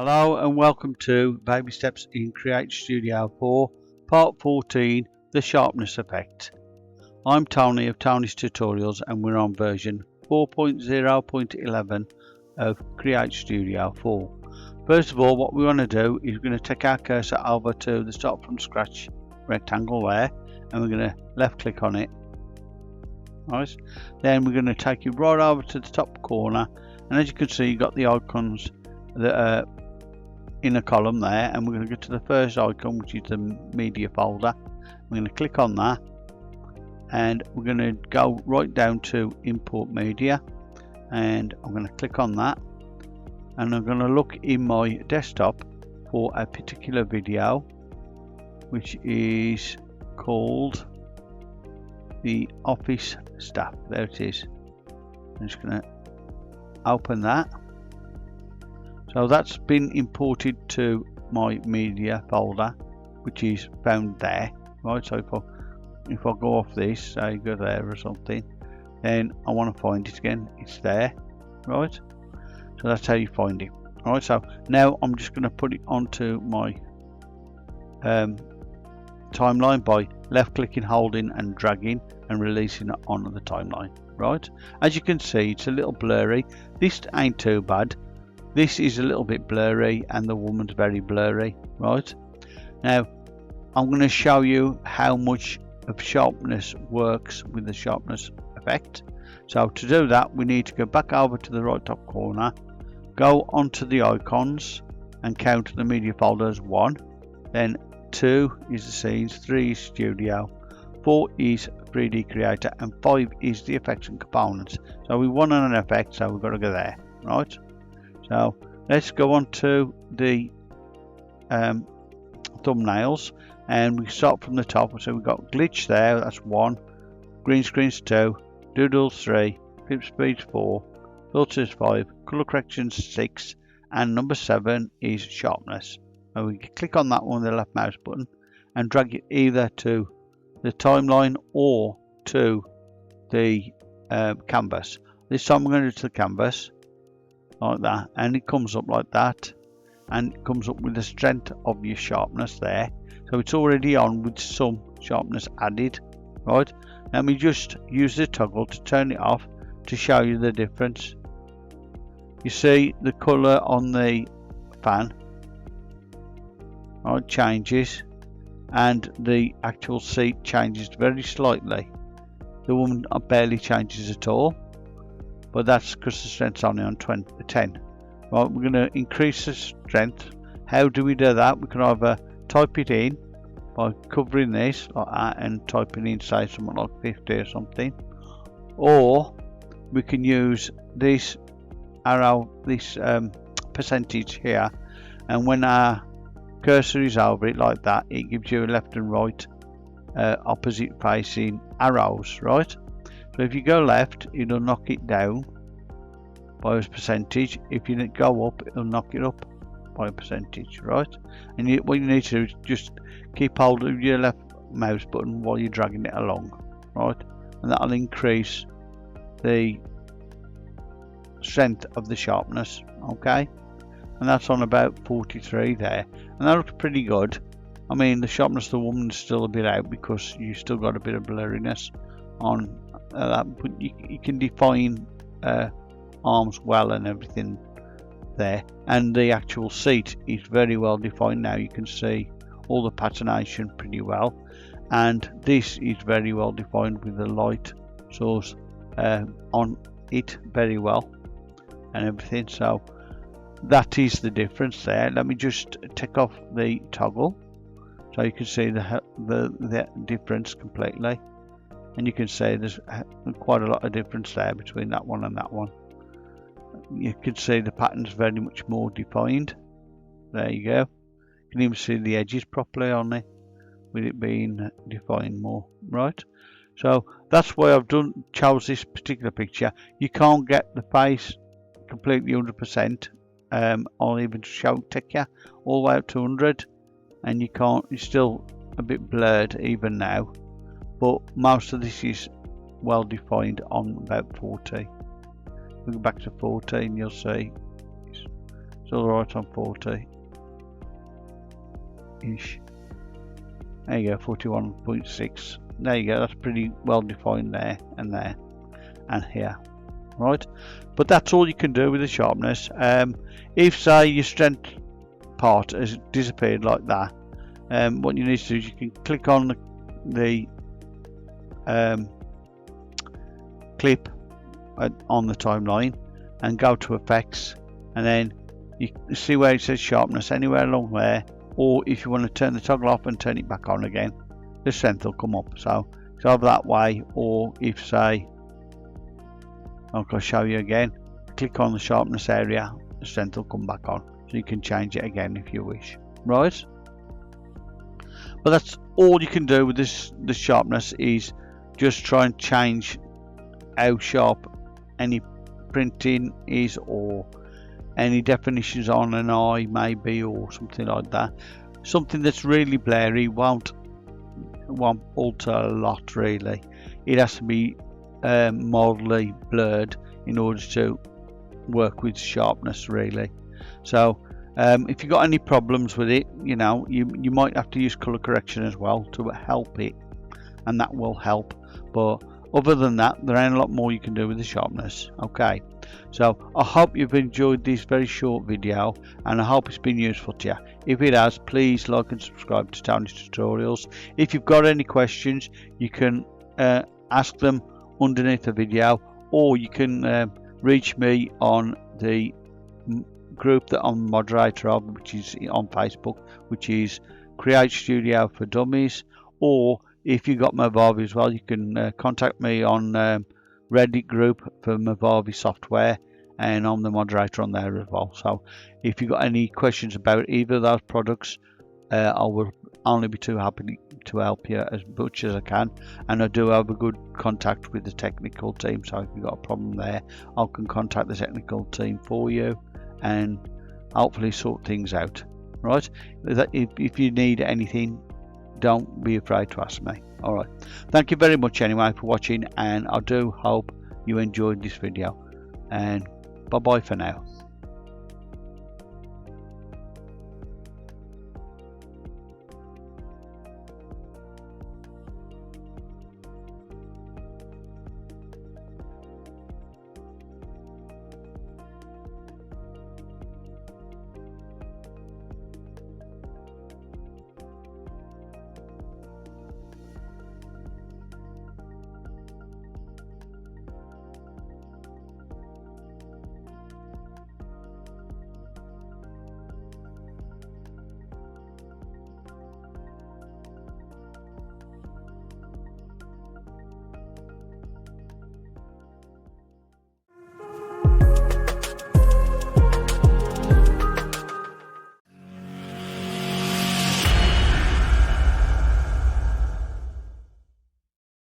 Hello and welcome to Babysteps in Create Studio 4, Part 14, The Sharpness Effect. I'm Tony of Tony's Tutorials and we're on version 4.0.11 of Create Studio 4. First of all, what we want to do is we're going to take our cursor over to the Start From Scratch rectangle there, and we're going to left click on it. Right. Then we're going to take you right over to the top corner, and as you can see, you've got the icons that are in a column there, and we're going to go to the first icon, which is the media folder. We're going to click on that, and we're going to go right down to import media, and I'm going to click on that, and I'm going to look in my desktop for a particular video which is called the office staff. There it is. I'm just going to open that. So that's been imported to my media folder, which is found there. Right, so if I go off this, say go there or something, then I want to find it again, it's there. Right, so that's how you find it. Alright, so now I'm just going to put it onto my timeline by left clicking, holding and dragging and releasing it onto the timeline. Right, as you can see, it's a little blurry. This ain't too bad. This is a little bit blurry and the woman's very blurry. Right, now I'm going to show you how much of sharpness works with the sharpness effect. So to do that, we need to go back over to the right top corner, go onto the icons and count the media folder as 1, then 2 is the scenes, 3 is studio, 4 is 3D creator, and 5 is the effects and components. So we want an effect, so we've got to go there. Right, so let's go on to the thumbnails, and we start from the top. So we've got glitch there, that's 1, green screens 2, doodles 3, flip speed 4, filters 5, color corrections 6, and number 7 is sharpness. So we can click on that one with the left mouse button and drag it either to the timeline or to the canvas. This time we're going to do to the canvas like that, and it comes up like that, and it comes up with the strength of your sharpness there. So it's already on with some sharpness added. Right, let me just use the toggle to turn it off to show you the difference. You see the color on the fan, right, changes, and the actual seat changes very slightly. The woman barely changes at all, but that's because the strength's only on 10. Right, we're going to increase the strength. How do we do that? We can either type it in by covering this like that and typing in, say, something like 50 or something, or we can use this arrow, this percentage here, and when our cursor is over it like that, it gives you a left and right opposite facing arrows. Right, so if you go left, it'll knock it down by a percentage. If you go up, it'll knock it up by a percentage. Right, and what you need to do is just keep hold of your left mouse button while you're dragging it along. Right, and that'll increase the strength of the sharpness. Okay, and that's on about 43 there, and that looks pretty good. I mean, the sharpness of the woman's still a bit out because you still got a bit of blurriness on that, but you can define arms well and everything there, and the actual seat is very well defined now. You can see all the patternation pretty well, and this is very well defined with the light source on it very well and everything. So that is the difference there. Let me just take off the toggle so you can see the difference completely, and you can see there's quite a lot of difference there between that one and that one. You can see the pattern's very much more defined. There you go. You can even see the edges properly on it with it being defined more. Right, so that's why I've chose this particular picture. You can't get the face completely 100%. I'll even take you all the way up to 100, and you can't, it's still a bit blurred even now, but most of this is well defined on about 40. We go back to 40 and you'll see It's alright on 40 ish. There you go, 41.6. There you go, that's pretty well defined there and there and here, right? But that's all you can do with the sharpness. If say your strength part has disappeared like that, what you need to do is you can click on the clip on the timeline and go to effects, and then you see where it says sharpness anywhere along there, or if you want to turn the toggle off and turn it back on again, the strength will come up. So it's either that way, or if say I'll show you again, click on the sharpness area, the strength will come back on, so you can change it again if you wish, right? But that's all you can do with the sharpness, is just try and change how sharp any printing is, or any definitions on an eye maybe, or something like that. Something that's really blurry won't alter a lot really. It has to be mildly blurred in order to work with sharpness really. So if you've got any problems with it, you know, you might have to use color correction as well to help it, and that will help. But other than that, there ain't a lot more you can do with the sharpness. Okay, so I hope you've enjoyed this very short video, and I hope it's been useful to you. If it has, please like and subscribe to Tony's Tutorials. If you've got any questions, you can ask them underneath the video, or you can reach me on the group that I'm moderator of, which is on Facebook, which is Create Studio for Dummies. Or if you got Movavi as well, you can contact me on Reddit group for Movavi software, and I'm the moderator on there as well. So if you've got any questions about either of those products, I will only be too happy to help you as much as I can. And I do have a good contact with the technical team, so if you've got a problem there, I can contact the technical team for you and hopefully sort things out, right? If you need anything, don't be afraid to ask me. All right, thank you very much anyway for watching, and I do hope you enjoyed this video, and bye bye for now.